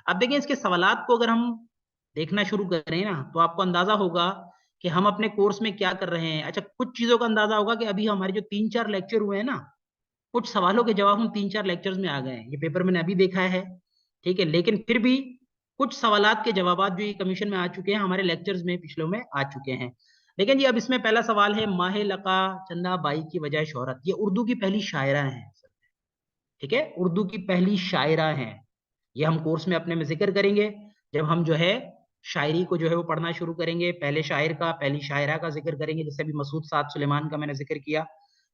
अब देखें इसके सवालात को अगर हम देखना शुरू करें ना तो आपको अंदाजा होगा कि हम अपने कोर्स में क्या कर रहे हैं। अच्छा, कुछ चीजों का अंदाजा होगा कि अभी हमारे जो 3-4 लेक्चर हुए हैं ना, कुछ सवालों के जवाब हम 3-4 लेक्चर्स में आ गए हैं। ये पेपर मैंने अभी देखा है, ठीक है, लेकिन फिर भी कुछ सवालात के जवाब जो ये कमीशन में आ चुके हैं हमारे लेक्चर्स में पिछले में आ चुके हैं। लेकिन जी अब इसमें पहला सवाल है, माहे लका चंदा बाई की वजह शोहरत, ये उर्दू की पहली शायरा है। ठीक है, उर्दू की पहली शायरा हैं। ये हम कोर्स में अपने में जिक्र करेंगे जब हम जो है शायरी को जो है वो पढ़ना शुरू करेंगे। पहले शायर का, पहली शायरा का जिक्र करेंगे, जैसे अभी मसूद साद सुलेमान का मैंने जिक्र किया।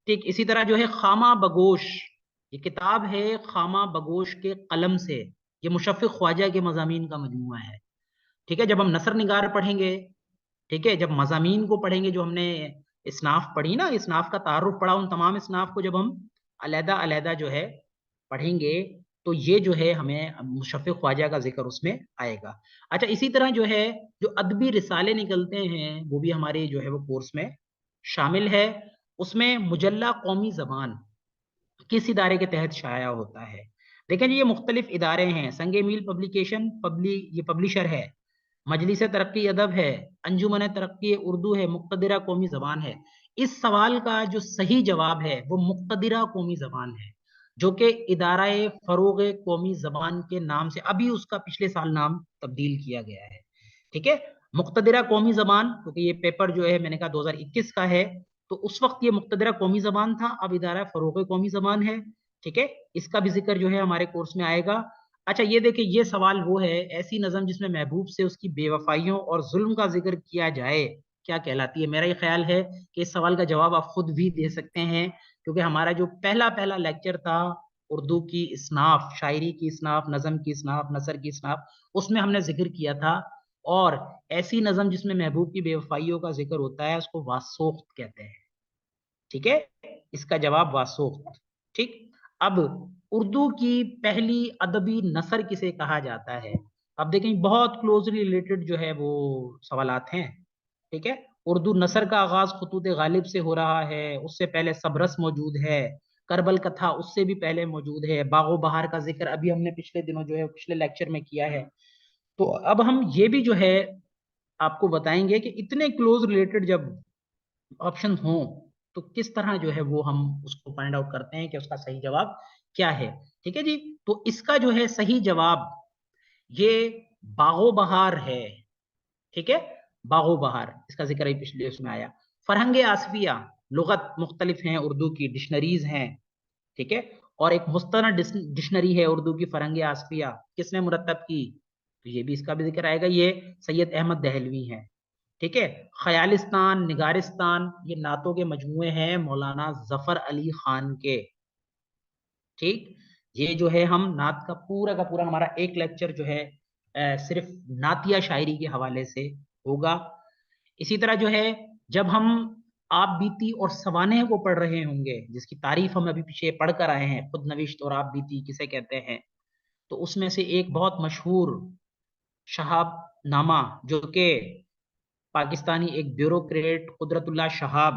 ठीक इसी तरह जो है खामा बगोश, ये किताब है खामा बगोश के कलम से, ये मुशफ़िक़ ख्वाजा के मज़ामीन का मजमुआ है। ठीक है, जब हम नसर निगार पढ़ेंगे, ठीक है, जब मज़ामीन को पढ़ेंगे, जो हमने इसनाफ पढ़ी ना, इसनाफ का तारुफ पढ़ा, उन तमाम इसनाफ को जब हम अलहदा अलहदा जो है पढ़ेंगे तो ये जो है हमें मुशफ़िक़ ख्वाजा का जिक्र उसमें आएगा। अच्छा, इसी तरह जो है जो अदबी रिसाले निकलते हैं वो भी हमारे जो है वो कोर्स में शामिल है। उसमें मुजल्ला कौमी ज़बान किस इदारे के तहत शाया होता है। देखें जी, ये मुख्तलिफ इदारे हैं। संगे मील पब्लिकेशन ये पब्लिशर है, मजलिस तरक्की अदब है, अंजुमन तरक्की उर्दू है, मुक्तदिरा कौमी जबान है। इस सवाल का जो सही जवाब है वो मुक्तदिरा कौमी जबान है, जो कि इदारा फरोग कौमी जबान के नाम से अभी उसका पिछले साल नाम तब्दील किया गया है। ठीक है, मुक्तदिरा कौमी जबान, क्योंकि ये पेपर जो है मैंने कहा 2021 का है, तो उस वक्त ये मुक्तदिरा कौमी जबान था, अब इदारा फरोग कौमी जबान है। ठीक है, इसका भी जिक्र जो है हमारे कोर्स में आएगा। अच्छा, ये देखिए, ये सवाल वो है, ऐसी नज़म जिसमें महबूब से उसकी बेवफाइयों और जुल्म का जिक्र किया जाए क्या कहलाती है। मेरा ये ख्याल है कि इस सवाल का जवाब आप खुद भी दे सकते हैं, क्योंकि हमारा जो पहला पहला लेक्चर था उर्दू की इसनाफ, शायरी की इसनाफ, नज़म की इसनाफ, नसर की इसनाफ, उसमें हमने जिक्र किया था। और ऐसी नज़म जिसमें महबूब की बेवफाइयों का जिक्र होता है उसको वासोख्त कहते हैं। ठीक है, इसका जवाब वासोख्त। ठीक, अब उर्दू की पहली अदबी नसर किसे कहा जाता है। अब देखें, बहुत क्लोजली रिलेटेड जो है वो सवालात हैं। ठीक है, उर्दू नसर का आगाज खुतूत गालिब से हो रहा है, उससे पहले सबरस मौजूद है, करबल कथा उससे भी पहले मौजूद है, बागो बहार का जिक्र अभी हमने पिछले दिनों जो है पिछले लेक्चर में किया है। तो अब हम ये भी जो है आपको बताएंगे कि इतने क्लोज रिलेटेड जब ऑप्शन हो तो किस तरह जो है वो हम उसको फाइंड आउट करते हैं कि उसका सही जवाब क्या है। ठीक है जी, तो इसका जो है सही जवाब ये बागो बहार है। ठीक है, बागो बहार, इसका जिक्र ही पिछले उसमें आया। फरहंग आसफिया, लुगत मुख्तलिफ हैं उर्दू की, डिक्शनरीज हैं। ठीक है, और एक मुस्तनद डिक्शनरी है उर्दू की, फरहंग आसफिया, किसने मुरतब की, तो ये भी इसका भी जिक्र आएगा, ये सैयद अहमद दहलवी है। ठीक है, ख्यालिस्तान, निगारिस्तान, ये नातों के मजमुए हैं मौलाना जफर अली खान के। ठीक, ये जो है हम नात का पूरा हमारा एक लेक्चर जो है सिर्फ नातिया शायरी के हवाले से होगा। इसी तरह जो है जब हम आप बीती और सवानेह को पढ़ रहे होंगे, जिसकी तारीफ हम अभी पीछे पढ़ कर आए हैं, खुद नविश्त और आप बीती किसे कहते हैं, तो उसमें से एक बहुत मशहूर शहाब नामा, जो कि पाकिस्तानी एक ब्यूरोक्रेट कुदरतुल्लाह शहाब,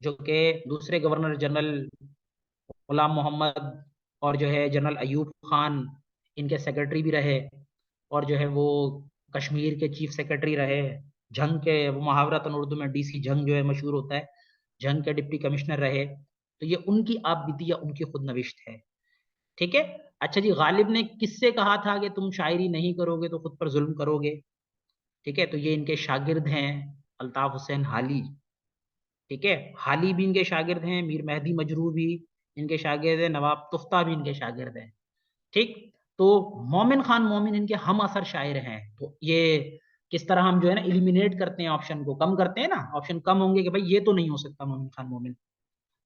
जो कि दूसरे गवर्नर जनरल गुलाम मोहम्मद और जो है जनरल अयूब खान इनके सेक्रेटरी भी रहे, और जो है वो कश्मीर के चीफ सेक्रेटरी रहे, जंग के, वो मुहावरतन उर्दू में डीसी जंग जो है मशहूर होता है, जंग के डिप्टी कमिश्नर रहे। तो ये उनकी आप बीती या उनकी खुद नविश्त है। ठीक है, अच्छा जी, गालिब ने किससे कहा था कि तुम शायरी नहीं करोगे तो खुद पर जुल्म करोगे। ठीक है, तो ये इनके शागिर्द हैं अल्ताफ हुसैन हाली। ठीक है, हाली भी इनके शागिर्द हैं, मीर मेहदी मजरूह भी इनके शागिर्द हैं, नवाब तुख्ता भी इनके शागिर्द हैं। ठीक, तो मोमिन खान मोमिन इनके हम असर शायर हैं। तो ये किस तरह हम जो है ना इलिमिनेट करते हैं, ऑप्शन को कम करते हैं ना, ऑप्शन कम होंगे कि भाई ये तो नहीं हो सकता मोमिन खान मोमिन,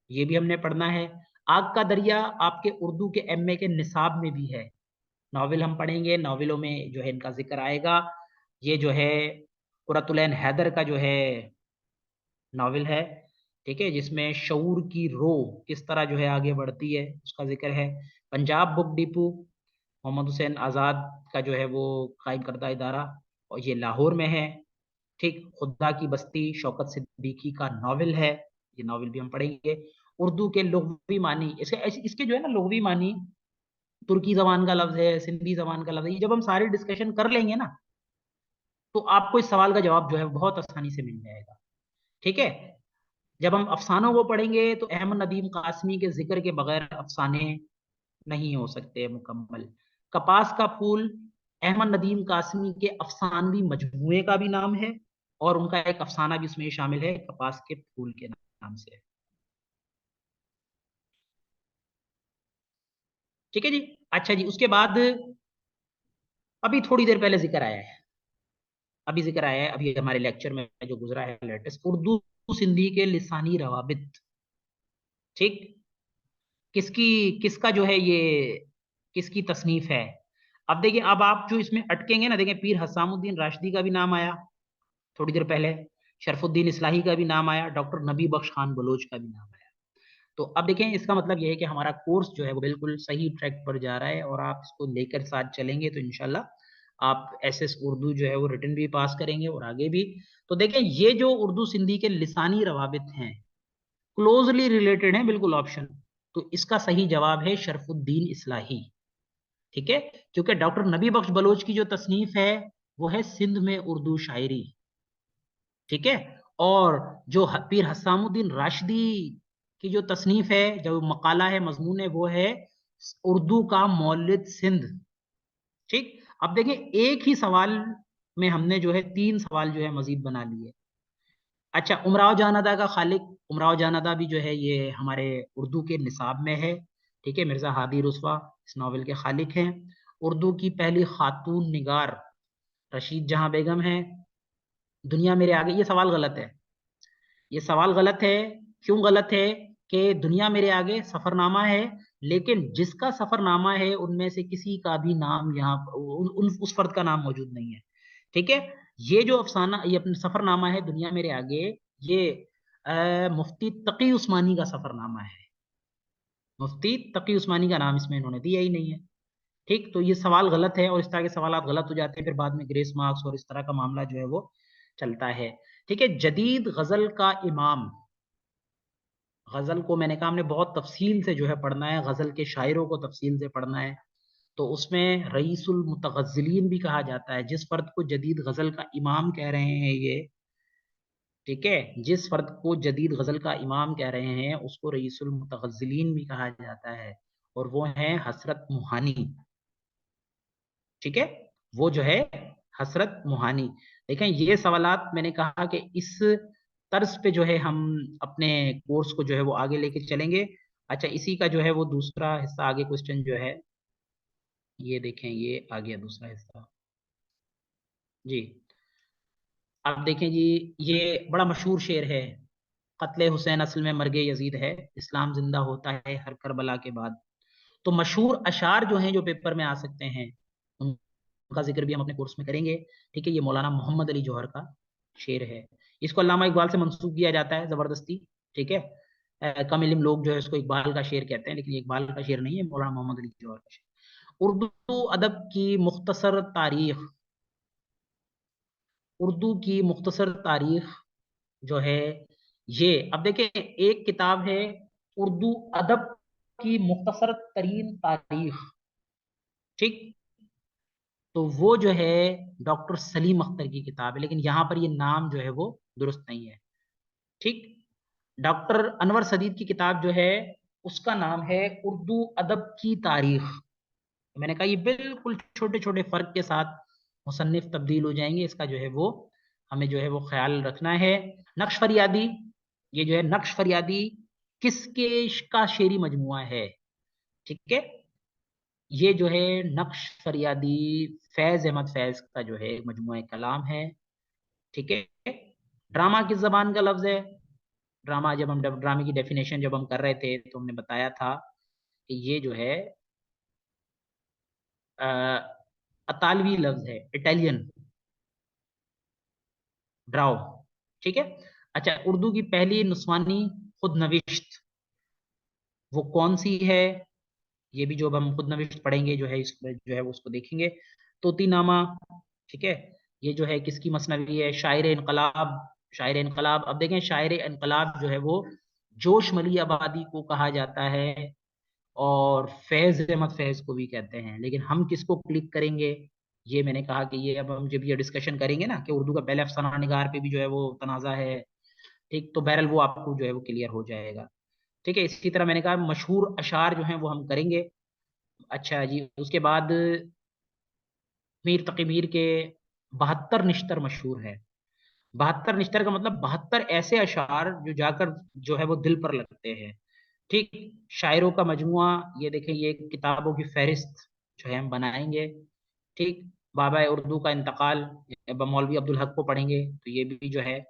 ये भी हमने पढ़ना है। आग का दरिया आपके उर्दू के एमए के निसाब में भी है। नावल हम पढ़ेंगे, नावलों में जो है इनका जिक्र आएगा। ये जो है कुरतुलैन हैदर का जो है नावल है। ठीक है, जिसमें शऊर की रो किस तरह जो है आगे बढ़ती है उसका जिक्र है। पंजाब बुक डिपो मोहम्मद हुसैन आज़ाद का जो है वो कायम करदा इदारा, और ये लाहौर में है। ठीक, खुदा की बस्ती शौकत सिद्दीकी का नावल है, ये नावल भी हम पढ़ेंगे। उर्दू के लुग़वी मानी, इसके इसके जो है ना लुग़वी मानी तुर्की जबान का लफ्ज है, सिंधी जबान का लफ्ज है। जब हम सारी डिस्कशन कर लेंगे ना, तो आपको इस सवाल का जवाब जो है बहुत आसानी से मिल जाएगा। ठीक है। जब हम अफसानों को पढ़ेंगे तो अहमद नदीम कासमी के जिक्र के बगैर अफसाने नहीं हो सकते मुकम्मल। कपास का फूल अहमद नदीम कासमी के अफसानवी मजमूए का भी नाम है, और उनका एक अफसाना भी उसमें शामिल है कपास के फूल के नाम से। ठीक है जी। अच्छा जी, उसके बाद अभी थोड़ी देर पहले जिक्र आया है, अभी जिक्र आया है, अभी हमारे लेक्चर में जो गुजरा है लेटेस्ट, उर्दू सिंधी के लिसानी रवाबित। ठीक। किसकी, किसका जो है ये, किसकी तसनीफ है? अब देखिए, अब आप जो इसमें अटकेंगे ना, देखें पीर हसामुद्दीन राशिदी का भी नाम आया थोड़ी देर पहले, शरफुद्दीन इस्लाही का भी नाम आया, डॉक्टर नबी बख्श खान बलोच का भी नाम आया। तो अब देखें, इसका मतलब यह है कि हमारा कोर्स जो है वो बिल्कुल सही ट्रैक पर जा रहा है, और आप इसको लेकर साथ चलेंगे तो इंशाल्लाह आप एसएस उर्दू जो है वो रिटर्न भी पास करेंगे और आगे भी। तो देखें, ये जो उर्दू सिंधी के लिसानी रवाबित हैं, क्लोजली रिलेटेड हैं बिल्कुल ऑप्शन। तो इसका सही जवाब है शरफुद्दीन इस्लाही। ठीक है। क्योंकि डॉक्टर नबी बख्श बलोच की जो तसनीफ है वो है सिंध में उर्दू शायरी। ठीक है। और जो पीर हसामुद्दीन राशिदी की जो तसनीफ है, जो मकाला है, मजमून है, वो है उर्दू का मौलिद सिंध। ठीक। अब देखें, एक ही सवाल में हमने जो है तीन सवाल जो है मजीद बना लिए। अच्छा, उमराव जानदा का खालिक, उमराव जानदा भी जो है ये हमारे उर्दू के निसाब में है। ठीक है। मिर्जा हादी रुस्वा इस नावल के खालिक हैं। उर्दू की पहली खातून निगार रशीद जहां बेगम है। दुनिया मेरे आगे, ये सवाल गलत है, ये सवाल गलत है। क्यों गलत है? कि दुनिया मेरे आगे सफरनामा है, लेकिन जिसका सफरनामा है उनमें से किसी का भी नाम यहाँ उस फर्द का नाम मौजूद नहीं है। ठीक है। ये जो अफसाना, ये अपना सफरनामा है दुनिया मेरे आगे, ये मुफ्ती तकी उस्मानी का सफरनामा है। मुफ्ती तकी उस्मानी का नाम इसमें इन्होंने दिया ही नहीं है। ठीक। तो ये सवाल गलत है, और इस तरह के सवाल गलत हो जाते हैं, फिर बाद में ग्रेस मार्क्स और इस तरह का मामला जो है वो चलता है। ठीक है। जदीद गजल का इमाम, गजल को मैंने कहा हमने बहुत तफसील से जो है पढ़ना है, गजल के शायरों को तफसील से पढ़ना है। तो उसमें रईसुल मुतगज्जिलीन भी कहा जाता है, जिस फर्द को जदीद गजल का इमाम कह रहे हैं ये। ठीक है। जिस फर्द को जदीद गजल का इमाम कह रहे हैं उसको रईसुल मुतगज्जिलीन भी कहा जाता है, और वो है हसरत मुहानी। ठीक है। वो जो है हसरत मुहानी। देखें, ये सवालात मैंने कहा कि इस तर्ज पे जो है हम अपने कोर्स को जो है वो आगे लेके चलेंगे। अच्छा, इसी का जो है वो दूसरा हिस्सा, आगे क्वेश्चन जो है ये देखें, ये आ गया दूसरा हिस्सा जी। अब देखें जी, ये बड़ा मशहूर शेर है, कत्ले हुसैन असल में मर्गे यजीद है, इस्लाम जिंदा होता है हर करबला के बाद। तो मशहूर अशार जो हैं जो पेपर में आ सकते हैं, उनका जिक्र भी हम अपने कोर्स में करेंगे। ठीक है। ये मौलाना मोहम्मद अली जौहर का शेर है। इसको अल्लामा इकबाल से मंसूब किया जाता है जबरदस्ती। ठीक है। कम इल्म लोग जो है इसको इकबाल का शेर कहते हैं, लेकिन ये इकबाल का शेर नहीं है, मौलाना मोहम्मद अली जौहर का शेर। उर्दू अदब की मुख्तसर तारीख, उर्दू की मुख्तसर तारीख जो है ये, अब देखिए एक किताब है उर्दू अदब की मुख्तसर तरीन तारीख। ठीक। तो वो जो है डॉक्टर सलीम अख्तर की किताब है, लेकिन यहां पर ये नाम जो है वो दुरुस्त नहीं है। ठीक। डॉक्टर अनवर सदीद की किताब जो है उसका नाम है उर्दू अदब की तारीख। मैंने कहा ये बिल्कुल छोटे छोटे फर्क के साथ मुसन्निफ तब्दील हो जाएंगे, इसका जो है वो हमें जो है वो ख्याल रखना है। नक्श फरियादी, ये जो है नक्श फरियादी किसके का शेरी मजमुआ है? ठीक है। ये जो है नक्श फरियादी फैज अहमद फैज का जो है मजमुआ कलाम है। ठीक है। ड्रामा किस जबान का लफ्ज है? ड्रामा, जब हम ड्रामे की डेफिनेशन जब हम कर रहे थे तो हमने बताया था कि ये जो है अ, अतालवी लफ्ज है, इटालियन ड्राओ। ठीक है। अच्छा, उर्दू की पहली नुस्वानी खुद नविश्त वो कौन सी है? ये भी जो अब हम खुद नविश्त पढ़ेंगे जो है, इस जो है वो उसको देखेंगे। तोतीनामा। ठीक है। ये जो है किसकी मसनवी है? शायर इनकलाब, शायर इनकलाब। अब देखें, शायर इनकलाब जो है वो जोश मली आबादी को कहा जाता है, और फैज अहमद फैज को भी कहते हैं। लेकिन हम किसको क्लिक करेंगे, ये मैंने कहा कि ये अब हम जब ये डिस्कशन करेंगे ना कि उर्दू का पहले अफसाना निगार पे भी जो है वो तनाज़ा है, ठीक, तो बहरहाल वो आपको जो है वो क्लियर हो जाएगा। ठीक है, इसी तरह मैंने कहा मशहूर अशार जो हैं वो हम करेंगे। अच्छा जी, उसके बाद मीर तकी मीर के 72 निश्तर मशहूर है। 72 निश्तर का मतलब 72 ऐसे अशार जो जाकर जो है वो दिल पर लगते हैं। ठीक, शायरों का मजमुआ, ये देखें ये किताबों की फहरिस्त जो है हम बनाएंगे। ठीक, बाबा उर्दू का इंतकाल, मौलवी अब्दुल हक को पढ़ेंगे तो ये भी जो है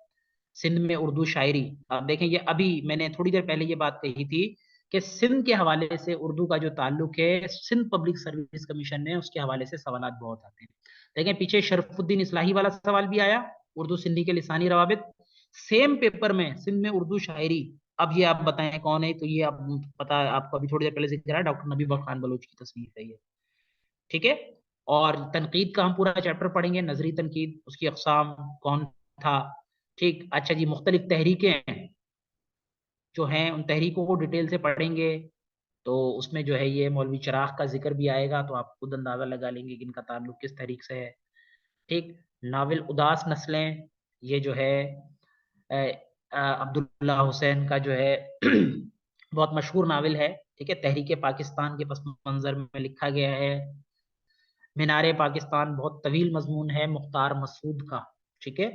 सिंध में उर्दू शायरी। आप देखें ये अभी मैंने थोड़ी देर पहले ये बात कही थी कि सिंध के हवाले से उर्दू का जो ताल्लुक है सिंध पब्लिक सर्विस कमीशन ने, उसके हवाले से सवाल बहुत आते हैं। देखें पीछे शरफुद्दीन इस्लाही वाला सवाल भी आया, उर्दू सिंधी के लिसानी रवाबित, सेम पेपर में सिंध में उर्दू शायरी। अब ये आप बताएं कौन है, तो ये आप पता आपको अभी थोड़ी देर पहले जिक्र है, डॉक्टर नबी खान बलोच की तस्नीफ है ये। ठीक है, और तनकीद का हम पूरा चैप्टर पढ़ेंगे, नजरी तनकीद, उसकी अकसाम कौन था। ठीक, अच्छा जी, मुख्तलिफ तहरीकें जो हैं उन तहरीकों को डिटेल से पढ़ेंगे। तो उसमें जो है ये मौलवी चिराग का जिक्र भी आएगा, तो आप खुद अंदाजा लगा लेंगे कि इनका ताल्लुक किस तहरीक से है। ठीक, नावल उदास नस्लें, ये जो है अब्दुल्ला हुसैन का जो है बहुत मशहूर नावल है। ठीक है, तहरीक पाकिस्तान के पस मंजर में लिखा गया है। मीनारे पाकिस्तान बहुत तवील मजमून है मुख्तार मसूद का। ठीक है,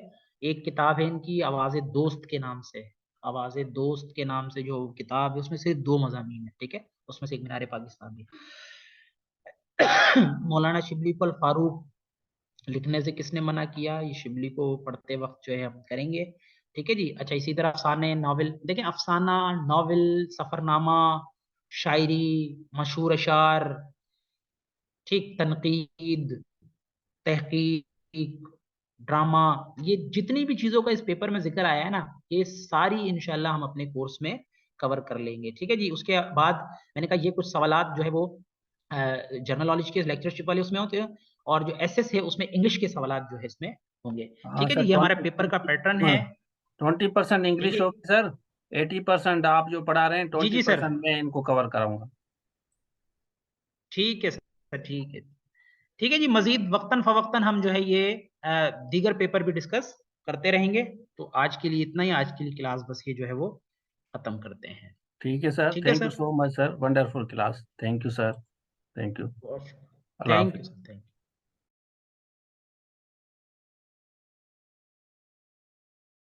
एक किताब है इनकी आवाज़ दोस्त के नाम से, आवाज़ दोस्त के नाम से जो किताब है उसमें सिर्फ 2 मज़ामीन है। ठीक है, उसमें से एक मीनारे पाकिस्तान भी। मौलाना शिबली पर फारूक लिखने से किसने मना किया, ये शिबली को पढ़ते वक्त जो है हम करेंगे। ठीक है जी, अच्छा इसी तरह अफसाने नावल देखें, अफसाना, नावल, सफरनामा, शायरी, मशहूर अशार, ठीक, तनकीद, तहकीक, ड्रामा, ये जितनी भी चीजों का इस पेपर में जिक्र आया है ना, ये सारी इंशाल्लाह हम अपने कोर्स में कवर कर लेंगे। ठीक है जी, उसके बाद मैंने कहा ये कुछ सवालात जो है वो जनरल नॉलेज के लेक्चरशिप वाले उसमें होते हैं, और जो एसएस है उसमें इंग्लिश के सवालात जो है इसमें होंगे। हाँ ठीक है जी, सर, ये हमारा पेपर का पैटर्न है। 20% ठीक इंग्लिश है होगी सर। 80% आप जो पढ़ा रहे हैं, जी, ट्वेंटी जी सर, परसेंट मैं इनको कवर कराऊंगा। ठीक है सर, ठीक है। ठीक है जी, मजीद वक्तन फवक्तन हम जो है ये दीगर पेपर भी डिस्कस करते रहेंगे। तो आज के लिए इतना ही, आज के लिए क्लास बस ये जो है वो खत्म करते हैं। ठीक है सर, ठीक है thank you sir, so much sir, wonderful class, thank you sir, thank you. बहुत अल्लाह थैंक यू हाफिज। Sir, thank you.